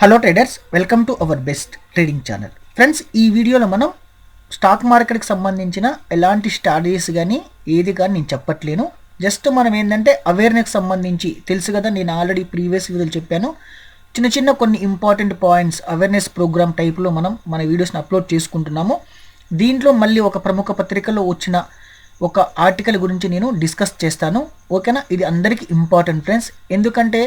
Hello traders, welcome to our best trading channel. Friends, ఈ వీడియోలో మనం స్టాక్ మార్కెట్కి సంబంధించిన ఎలాంటి స్ట్రాటజీస్ కానీ ఏది కానీ నేను చెప్పట్లేను. జస్ట్ మనం ఏంటంటే అవేర్నెస్ సంబంధించి తెలుసు కదా, నేను ఆల్రెడీ ప్రీవియస్ వీడియోలు చెప్పాను. చిన్న చిన్న కొన్ని ఇంపార్టెంట్ పాయింట్స్ అవేర్నెస్ ప్రోగ్రామ్ టైప్లో మనం మన వీడియోస్ని అప్లోడ్ చేసుకుంటున్నాము. దీంట్లో మళ్ళీ ఒక ప్రముఖ పత్రికలో వచ్చిన ఒక ఆర్టికల్ గురించి నేను డిస్కస్ చేస్తాను. ఓకేనా? ఇది అందరికీ ఇంపార్టెంట్ ఫ్రెండ్స్. ఎందుకంటే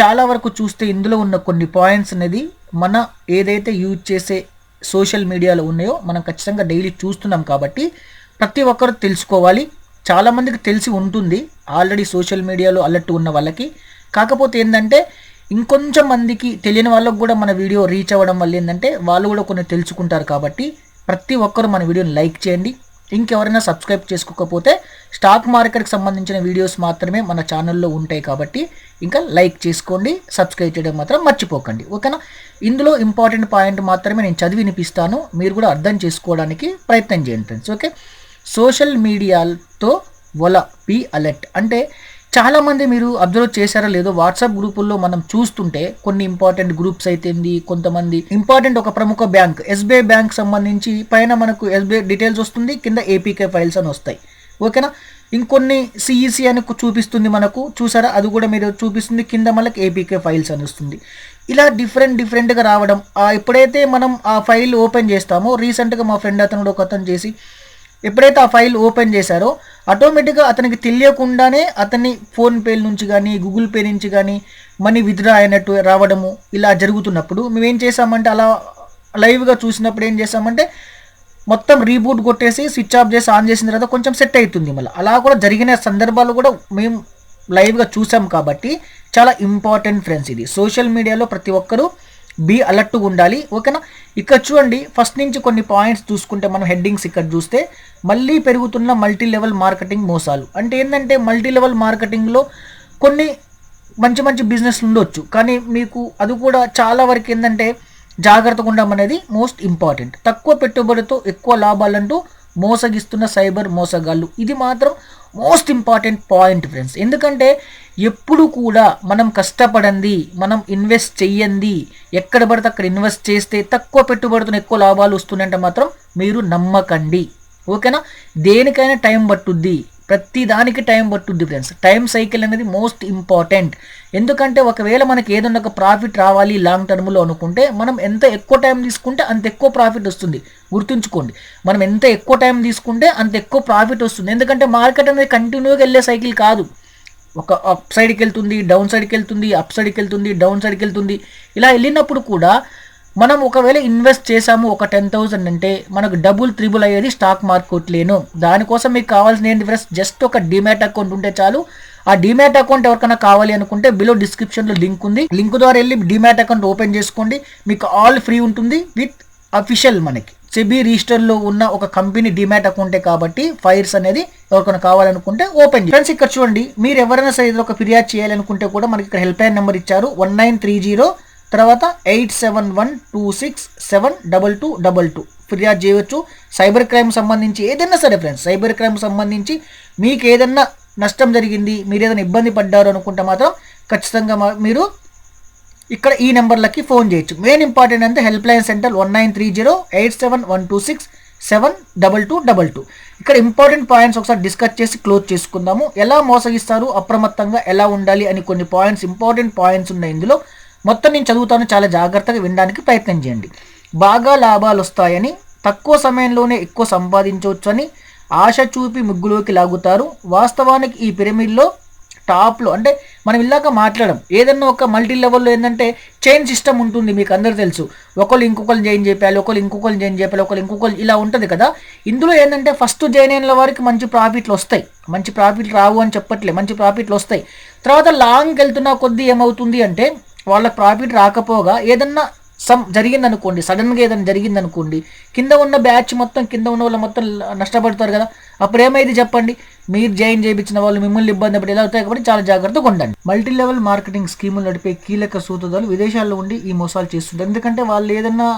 చాలా వరకు చూస్తే ఇందులో ఉన్న కొన్ని పాయింట్స్ అనేది మన ఏదైతే యూజ్ చేసే సోషల్ మీడియాలో ఉన్నాయో మనం ఖచ్చితంగా డైలీ చూస్తున్నాం కాబట్టి ప్రతి ఒక్కరు తెలుసుకోవాలి. చాలామందికి తెలిసి ఉంటుంది ఆల్రెడీ సోషల్ మీడియాలో అలర్ట్ ఉన్న వాళ్ళకి. కాకపోతే ఏంటంటే ఇంకొంచెం మందికి తెలియని వాళ్ళకు కూడా మన వీడియో రీచ్ అవ్వడం వల్ల ఏంటంటే వాళ్ళు కూడా కొన్ని తెలుసుకుంటారు. కాబట్టి ప్రతి ఒక్కరు మన వీడియోని లైక్ చేయండి. ఇంకెవరైనా సబ్స్క్రైబ్ చేసుకోకపోతే స్టాక్ మార్కెట్కి సంబంధించిన వీడియోస్ మాత్రమే మన ఛానల్లో ఉంటాయి కాబట్టి ఇంకా లైక్ చేసుకోండి, సబ్స్క్రైబ్ చేయడం మాత్రం మర్చిపోకండి. ఓకేనా? ఇందులో ఇంపార్టెంట్ పాయింట్ మాత్రమే నేను చదివి వినిపిస్తాను, మీరు కూడా అర్థం చేసుకోవడానికి ప్రయత్నం చేయండి ఫ్రెండ్స్. ఓకే, సోషల్ మీడియాతో బీ అలర్ట్ అంటే చాలామంది మీరు అబ్జర్వ్ చేశారో లేదో, వాట్సాప్ గ్రూపుల్లో మనం చూస్తుంటే కొన్ని ఇంపార్టెంట్ గ్రూప్స్ అయితేంది, కొంతమంది ఇంపార్టెంట్ ఒక ప్రముఖ బ్యాంక్ ఎస్బీఐ బ్యాంక్ సంబంధించి పైన మనకు ఎస్బీఐ డీటెయిల్స్ వస్తుంది, కింద ఏపీకే ఫైల్స్ అని వస్తాయి. ఓకేనా? ఇంకొన్ని సిఈసి అని చూపిస్తుంది మనకు, చూసారా? అది కూడా మీరు చూపిస్తుంది, కింద మనకి ఏపీకే ఫైల్స్ అని వస్తుంది. ఇలా డిఫరెంట్గా రావడం, ఎప్పుడైతే మనం ఆ ఫైల్ ఓపెన్ చేస్తామో, రీసెంట్గా మా ఫ్రెండ్ అతను ఒక అతను చేసి ఎప్పుడైతే ఆ ఫైల్ ఓపెన్ చేశారో ఆటోమేటిక్గా అతనికి తెలియకుండానే అతని ఫోన్పే నుంచి కానీ గూగుల్ పే నుంచి కానీ మనీ విత్డ్రా అయినట్టు రావడము ఇలా జరుగుతున్నప్పుడు మేమేం చేసామంటే, అలా లైవ్గా చూసినప్పుడు ఏం చేసామంటే మొత్తం రీబూట్ కొట్టేసి స్విచ్ ఆఫ్ చేసి ఆన్ చేసిన తర్వాత కొంచెం సెట్ అవుతుంది. మళ్ళీ అలా కూడా జరిగిన సందర్భాలు కూడా మేము లైవ్గా చూసాం. కాబట్టి చాలా ఇంపార్టెంట్ ఫ్రెండ్స్. ఇది సోషల్ మీడియాలో ప్రతి ఒక్కరూ బీ అలర్ట్గా ఉండాలి. ఓకేనా? ఇక్కడ చూడండి, ఫస్ట్ నుంచి కొన్ని పాయింట్స్ చూసుకుంటే మనం హెడ్డింగ్స్ ఇక్కడ చూస్తే మళ్ళీ పెరుగుతున్న మల్టీ లెవెల్ మార్కెటింగ్ మోసాలు. అంటే ఏంటంటే మల్టీ లెవెల్ మార్కెటింగ్లో కొన్ని మంచి మంచి బిజినెస్ ఉండొచ్చు, కానీ మీకు అది కూడా చాలా వరకు ఏంటంటే జాగ్రత్తగా ఉండడం అనేది మోస్ట్ ఇంపార్టెంట్. తక్కువ పెట్టుబడితో ఎక్కువ లాభాలంటూ మోసగిస్తున్న సైబర్ మోసగాళ్ళు, ఇది మాత్రం మోస్ట్ ఇంపార్టెంట్ పాయింట్ ఫ్రెండ్స్. ఎందుకంటే ఎప్పుడు కూడా మనం కష్టపడండి, మనం ఇన్వెస్ట్ చెయ్యండి, ఎక్కడ పడితే అక్కడ ఇన్వెస్ట్ చేస్తే తక్కువ పెట్టుబడితో ఎక్కువ లాభాలు వస్తున్నాయంటే మాత్రం మీరు నమ్మకండి. ఓకేనా? దేనికైనా టైం పట్టుద్ది, ప్రతి దానికి టైం పట్టుద్ది ఫ్రెండ్స్. టైం సైకిల్ అనేది మోస్ట్ ఇంపార్టెంట్. ఎందుకంటే ఒకవేళ మనకి ఏదన్నా ఒక ప్రాఫిట్ రావాలి లాంగ్ టర్మ్లో అనుకుంటే మనం ఎంత ఎక్కువ టైం తీసుకుంటే అంత ఎక్కువ ప్రాఫిట్ వస్తుంది. గుర్తుంచుకోండి, మనం ఎంత ఎక్కువ టైం తీసుకుంటే అంత ఎక్కువ ప్రాఫిట్ వస్తుంది. ఎందుకంటే మార్కెట్ అనేది కంటిన్యూగా వెళ్ళే సైకిల్ కాదు. ఒక అప్ సైడ్కి వెళ్తుంది, డౌన్ సైడ్కి వెళ్తుంది, అప్ సైడ్కి వెళ్తుంది, డౌన్ సైడ్కి వెళ్తుంది. ఇలా వెళ్ళినప్పుడు కూడా మనం ఒకవేళ ఇన్వెస్ట్ చేసాము ఒక 10,000 అంటే మనకు డబుల్ త్రిబుల్ అయ్యేది స్టాక్ మార్కెట్లేను. దానికోసం మీకు కావాల్సిన ఏంటి ఫ్రెండ్స్, జస్ట్ ఒక డిమ్యాట్ అకౌంట్ ఉంటే చాలు. ఆ డిమ్యాట్ అకౌంట్ ఎవరికైనా కావాలి అనుకుంటే బిలో డిస్క్రిప్షన్లో లింక్ ఉంది, లింక్ ద్వారా వెళ్ళి డిమ్యాట్ అకౌంట్ ఓపెన్ చేసుకోండి. మీకు ఆల్ ఫ్రీ ఉంటుంది విత్ అఫీషియల్ మనకి సెబీ రిజిస్టర్లో ఉన్న ఒక కంపెనీ డిమ్యాట్ అకౌంటే కాబట్టి ఫైర్స్ అనేది ఎవరికైనా కావాలనుకుంటే ఓపెన్ చేయండి. ఫ్రెండ్స్, ఇక్కడ చూడండి, మీరు ఎవరైనా సరే ఒక ఫిర్యాదు చేయాలనుకుంటే కూడా మనకి ఇక్కడ హెల్ప్ లైన్ నెంబర్ ఇచ్చారు 1930 తర్వాత 8712672222 ఫిర్యాదు చేయవచ్చు. సైబర్ క్రైమ్ సంబంధించి ఏదైనా సరే ఫ్రెండ్స్, సైబర్ క్రైమ్ సంబంధించి మీకు ఏదైనా నష్టం జరిగింది, మీరు ఏదైనా ఇబ్బంది పడ్డారు అనుకుంటే మాత్రం ఖచ్చితంగా మీరు ఇక్కడ ఈ నెంబర్లకి ఫోన్ చేయొచ్చు. మెయిన్ ఇంపార్టెంట్ అంటే హెల్ప్ లైన్ సెంటర్ 19308712672222. ఇక్కడ ఇంపార్టెంట్ పాయింట్స్ ఒకసారి డిస్కస్ చేసి క్లోజ్ చేసుకుందాము. ఎలా మోసగిస్తారు, అప్రమత్తంగా ఎలా ఉండాలి అని కొన్ని పాయింట్స్, ఇంపార్టెంట్ పాయింట్స్ ఉన్నాయి ఇందులో. మొత్తం నేను చదువుతాను, చాలా జాగ్రత్తగా వినడానికి ప్రయత్నం చేయండి. బాగా లాభాలు వస్తాయని, తక్కువ సమయంలోనే ఎక్కువ సంపాదించవచ్చు అని ఆశ చూపి ముగ్గులోకి లాగుతారు. వాస్తవానికి ఈ పిరమిడ్లో టాప్లో అంటే మనం ఇలాగ మాట్లాడడం, ఏదన్నా ఒక మల్టీ లెవెల్లో ఏంటంటే చైన్ సిస్టమ్ ఉంటుంది, మీకు అందరూ తెలుసు. ఒకళ్ళు ఇంకొకరు జాయిన్ చేయాలి, ఒకళ్ళు ఇంకొకరు జాయిన్ చేయాలి, ఒకళ్ళు ఇంకొకరు ఇలా ఉంటుంది కదా. ఇందులో ఏంటంటే ఫస్ట్ జాయిన్ అయిన వారికి మంచి ప్రాఫిట్లు వస్తాయి. మంచి ప్రాఫిట్లు రావు అని చెప్పట్లే, మంచి ప్రాఫిట్లు వస్తాయి. తర్వాత లాంగ్కి వెళ్తున్న కొద్దీ ఏమవుతుంది అంటే వాళ్ళకి ప్రాఫిట్ రాకపోగా ఏదన్నా జరిగింది అనుకోండి, సడన్గా ఏదైనా జరిగింది అనుకోండి, కింద ఉన్న బ్యాచ్ మొత్తం, కింద ఉన్న వాళ్ళు మొత్తం నష్టపడతారు కదా. అప్పుడు ఏమైంది చెప్పండి? మీరు జాయిన్ చేయించిన వాళ్ళు మిమ్మల్ని ఇబ్బంది పడి ఎలా అవుతాయి కాబట్టి చాలా జాగ్రత్తగా ఉండండి. మల్టీ లెవెల్ మార్కెటింగ్ స్కీములు నడిపే కీలక సూత్రధారులు విదేశాల్లో ఉండి ఈ మోసాలు చేస్తుంటారు. ఎందుకంటే వాళ్ళు ఏదన్నా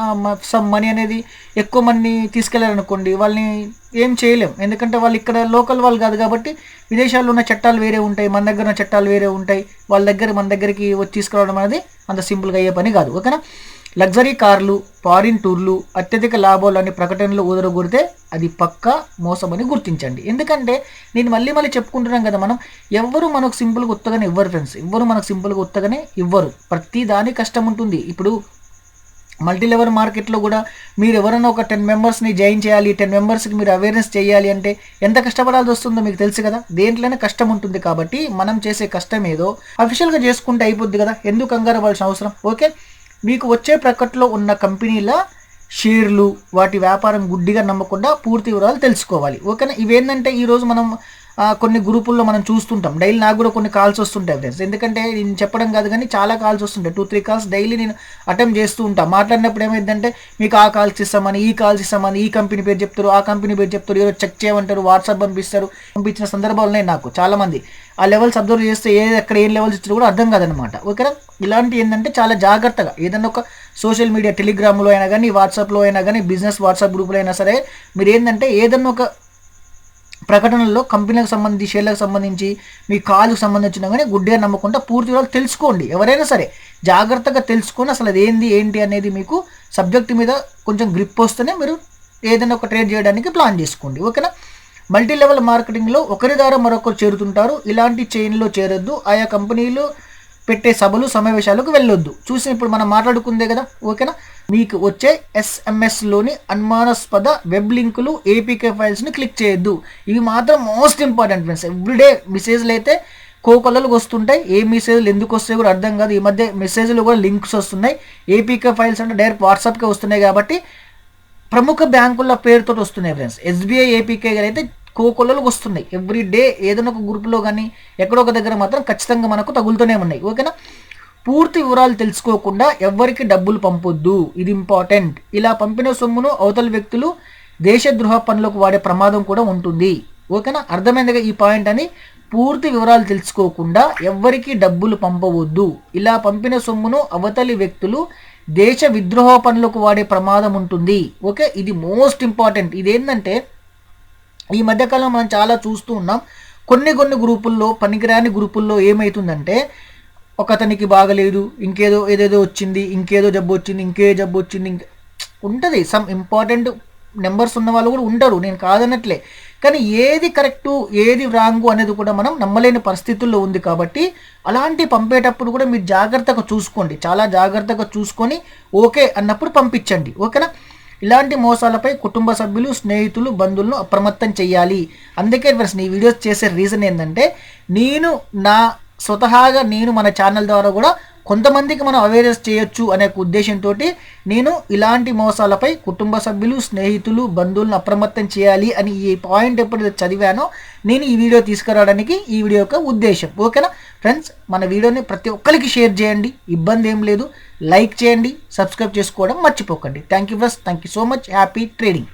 సమ్ మనీ అనేది ఎక్కువ మనీ తీసుకెళ్లారనుకోండి, వాళ్ళని ఏం చేయలేం. ఎందుకంటే వాళ్ళు ఇక్కడ లోకల్ వాళ్ళు కాదు కాబట్టి విదేశాల్లో ఉన్న చట్టాలు వేరే ఉంటాయి, మన దగ్గర ఉన్న చట్టాలు వేరే ఉంటాయి. వాళ్ళ దగ్గర మన దగ్గరికి వచ్చి తీసుకురావడం అనేది అంత సింపుల్గా అయ్యే పని కాదు. ఓకేనా? లగ్జరీ కార్లు, ఫారిన్ టూర్లు, అత్యధిక లాభాలు అనే ప్రకటనలు ఊదరగొడితే అది పక్కా మోసమని గుర్తించండి. ఎందుకంటే నేను మళ్ళీ చెప్పుకుంటున్నాం కదా, మనం ఎవరు మనకు సింపుల్గా ఉత్తగానే ఇవ్వరు ఫ్రెండ్స్. ఎవరు మనకు సింపుల్గా ఉత్తగానే ఇవ్వరు. ప్రతి దాని కష్టం ఉంటుంది. ఇప్పుడు మల్టీ లెవెల్ మార్కెట్లో కూడా మీరు ఎవరైనా ఒక 10 మెంబర్స్ని జాయిన్ చేయాలి, 10 మెంబర్స్కి మీరు అవేర్నెస్ చేయాలి అంటే ఎంత కష్టపడాల్సి వస్తుందో మీకు తెలుసు కదా. దేంట్లోనే కష్టం ఉంటుంది కాబట్టి మనం చేసే కష్టం ఏదో అఫీషియల్గా చేసుకుంటే అయిపోద్ది కదా, ఎందుకు కంగారు పడాల్సిన అవసరం. ఓకే, మీకు వచ్చే ప్రకటనలో ఉన్న కంపెనీల షేర్లు, వాటి వ్యాపారం గుడ్డిగా నమ్మకుండా పూర్తి వివరాలు తెలుసుకోవాలి. ఓకేనా? ఇవేంటంటే ఈరోజు మనం కొన్ని గ్రూపుల్లో మనం చూస్తుంటాం. డైలీ నాకు కూడా కొన్ని కాల్స్ వస్తుంటాయి ఫ్రెండ్స్. ఎందుకంటే నేను చెప్పడం కాదు కానీ చాలా కాల్స్ వస్తుంటాయి. 2-3 కాల్స్ డైలీ నేను అటెంప్ట్ చేస్తూ ఉంటాను. మాట్లాడినప్పుడు ఏమైందంటే మీకు ఆ కాల్స్ ఇస్తామని, ఈ కాల్స్ ఇస్తామని, ఈ కంపెనీ పేరు చెప్తారు, ఆ కంపెనీ పేరు చెప్తారు, ఏదో చెక్ చేయమంటారు, వాట్సాప్ పంపిస్తారు. పంపించిన సందర్భాలు ఉన్నాయి నాకు చాలామంది. ఆ లెవెల్స్ అబ్జర్వ్ చేస్తే ఎక్కడ ఏం లెవెల్స్ ఇచ్చారో కూడా అర్థం కాదనమాట. ఓకేనా? ఇలాంటి ఏంటంటే చాలా జాగ్రత్తగా ఏదన్నా ఒక సోషల్ మీడియా, టెలిగ్రామ్లో అయినా కానీ, వాట్సాప్లో అయినా కానీ, బిజినెస్ వాట్సాప్ గ్రూప్లో అయినా సరే మీరు ఏంటంటే ఏదన్నా ఒక ప్రకటనల్లో కంపెనీలకు సంబంధించి, షేర్లకు సంబంధించి, మీ కాలుకు సంబంధించిన కానీ గుడ్డిగా నమ్మకుండా పూర్తి వివరాలు తెలుసుకోండి. ఎవరైనా సరే జాగ్రత్తగా తెలుసుకొని అసలు అది ఏంటి అనేది మీకు సబ్జెక్ట్ మీద కొంచెం గ్రిప్ వస్తేనే మీరు ఏదైనా ఒక ట్రేడ్ చేయడానికి ప్లాన్ చేసుకోండి. ఓకేనా? మల్టీ లెవెల్ మార్కెటింగ్లో ఒకరి ద్వారా మరొకరు చేరుతుంటారు. ఇలాంటి చైన్లో చేరొద్దు. ఆయా కంపెనీలు పెట్టే సభలు, సమావేశాలకు వెళ్ళొద్దు. చూసి ఇప్పుడు మనం మాట్లాడుకుందే కదా. ఓకేనా? మీకు వచ్చే ఎస్ఎంఎస్లోని అనుమానాస్పద వెబ్ లింకులు, ఏపీకే ఫైల్స్ని క్లిక్ చేయొద్దు. ఇవి మాత్రం మోస్ట్ ఇంపార్టెంట్ ఫ్రెండ్స్. ఎవ్రీడే మెసేజ్లు అయితే కోకొల్లలకు వస్తుంటాయి. ఏ మెసేజ్లు ఎందుకు వస్తాయి కూడా అర్థం కాదు. ఈ మధ్య మెసేజ్లు కూడా లింక్స్ వస్తున్నాయి. ఏపీకే ఫైల్స్ అంటే డైరెక్ట్ వాట్సాప్కే వస్తున్నాయి కాబట్టి ప్రముఖ బ్యాంకుల పేరుతో వస్తున్నాయి ఫ్రెండ్స్. ఎస్బీఐ, ఏపీకే అయితే కోకొల్లలకు వస్తున్నాయి. ఎవ్రీ డే ఏదైనా ఒక గ్రూప్లో కానీ ఎక్కడో ఒక దగ్గర మాత్రం ఖచ్చితంగా మనకు తగులుతూనే ఉన్నాయి. ఓకేనా? పూర్తి వివరాలు తెలుసుకోకుండా ఎవరికి డబ్బులు పంపొద్దు. ఇది ఇంపార్టెంట్. ఇలా పంపిన సొమ్మును అవతల వ్యక్తులు దేశద్రోహ పనులకు వాడే ప్రమాదం కూడా ఉంటుంది. ఓకేనా? అర్థమైందిగా ఈ పాయింట్ అని. పూర్తి వివరాలు తెలుసుకోకుండా ఎవరికి డబ్బులు పంపవద్దు. ఇలా పంపిన సొమ్మును అవతలి వ్యక్తులు దేశ విద్రోహ పనులకు వాడే ప్రమాదం ఉంటుంది. ఓకే, ఇది మోస్ట్ ఇంపార్టెంట్. ఇదేంటంటే ఈ మధ్యకాలంలో మనం చాలా చూస్తూ ఉన్నాం. కొన్ని గ్రూపుల్లో, పనికిరాని గ్రూపుల్లో ఏమవుతుందంటే ఒకతనికి బాగలేదు, ఏదేదో వచ్చింది, ఇంకేదో జబ్బు వచ్చింది, ఉంటుంది. సమ్ ఇంపార్టెంట్ నెంబర్స్ ఉన్న వాళ్ళు కూడా ఉంటారు, నేను కాదన్నట్లే. కానీ ఏది కరెక్టు, ఏది రాంగు అనేది కూడా మనం నమ్మలేని పరిస్థితుల్లో ఉంది. కాబట్టి అలాంటి పంపేటప్పుడు కూడా మీరు జాగ్రత్తగా చూసుకోండి. చాలా జాగ్రత్తగా చూసుకొని ఓకే అన్నప్పుడు పంపించండి. ఓకేనా? ఇలాంటి మోసాలపై కుటుంబ సభ్యులు, స్నేహితులు, బంధువులను అప్రమత్తం చేయాలి. అందుకే ఫ్రెండ్స్ ఈ వీడియోస్ చేసే రీజన్ ఏంటంటే స్వతహాగా నేను మన ఛానల్ ద్వారా కూడా కొంతమందికి మనం అవేర్నెస్ చేయొచ్చు అనే ఉద్దేశంతో నేను ఇలాంటి మోసాలపై కుటుంబ సభ్యులు, స్నేహితులు, బంధువులను అప్రమత్తం చేయాలి అని ఈ పాయింట్ ఎప్పుడైతే చదివానో నేను ఈ వీడియో తీసుకురావడానికి ఈ వీడియో యొక్క ఉద్దేశం. ఓకేనా ఫ్రెండ్స్? మన వీడియోని ప్రతి ఒక్కరికి షేర్ చేయండి, ఇబ్బంది ఏం లేదు. లైక్ చేయండి, సబ్స్క్రైబ్ చేసుకోవడం మర్చిపోకండి. Thank you friends, thank you so much. Happy trading.